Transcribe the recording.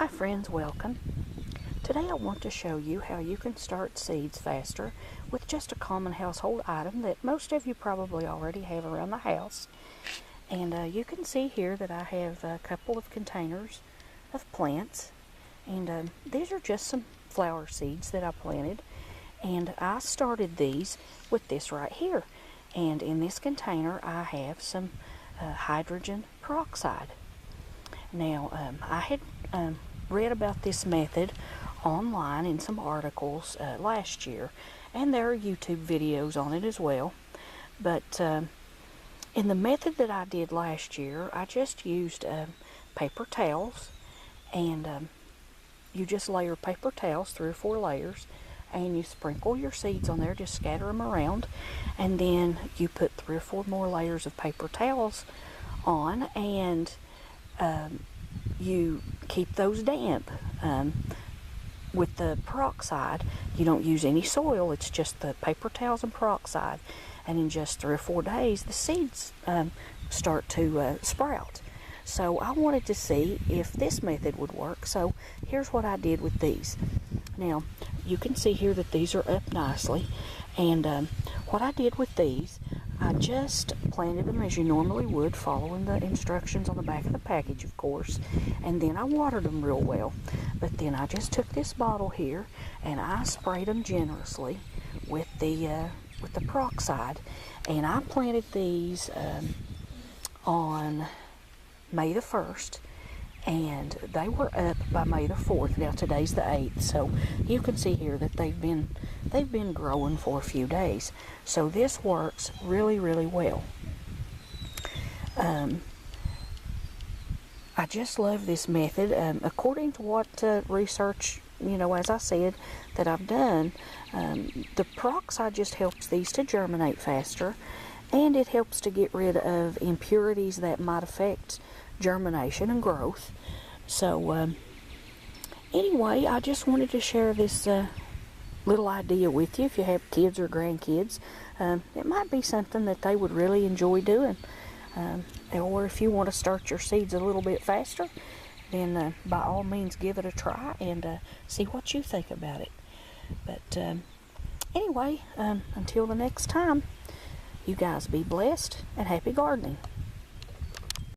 Hi friends, welcome. Today I want to show you how you can start seeds faster with just a common household item that most of you probably already have around the house. And you can see here that I have a couple of containers of plants, and these are just some flower seeds that I planted, and I started these with this right here. And in this container I have some hydrogen peroxide. Now, I had read about this method online in some articles last year, and there are YouTube videos on it as well. But in the method that I did last year, I just used paper towels, and you just layer paper towels, 3 or 4 layers, and you sprinkle your seeds on there, just scatter them around, and then you put 3 or 4 more layers of paper towels on, and you keep those damp. With the peroxide, you don't use any soil, it's just the paper towels and peroxide, and in just 3 or 4 days the seeds start to sprout. So I wanted to see if this method would work, so here's what I did with these. Now you can see here that these are up nicely, and what I did with these, I just planted them as you normally would, following the instructions on the back of the package, of course, and then I watered them real well. But then I just took this bottle here and I sprayed them generously with the peroxide, and I planted these on May the 1st, and they were up by May the 4th. Now today's the 8th, so you can see here that they've been growing for a few days. So this works really well. I just love this method. According to what research, as I said, that I've done, the peroxide just helps these to germinate faster, and it helps to get rid of impurities that might affect germination and growth. So anyway, I just wanted to share this little idea with you. If you have kids or grandkids, it might be something that they would really enjoy doing. Or if you want to start your seeds a little bit faster, then by all means give it a try and see what you think about it. But anyway, until the next time, you guys be blessed and happy gardening.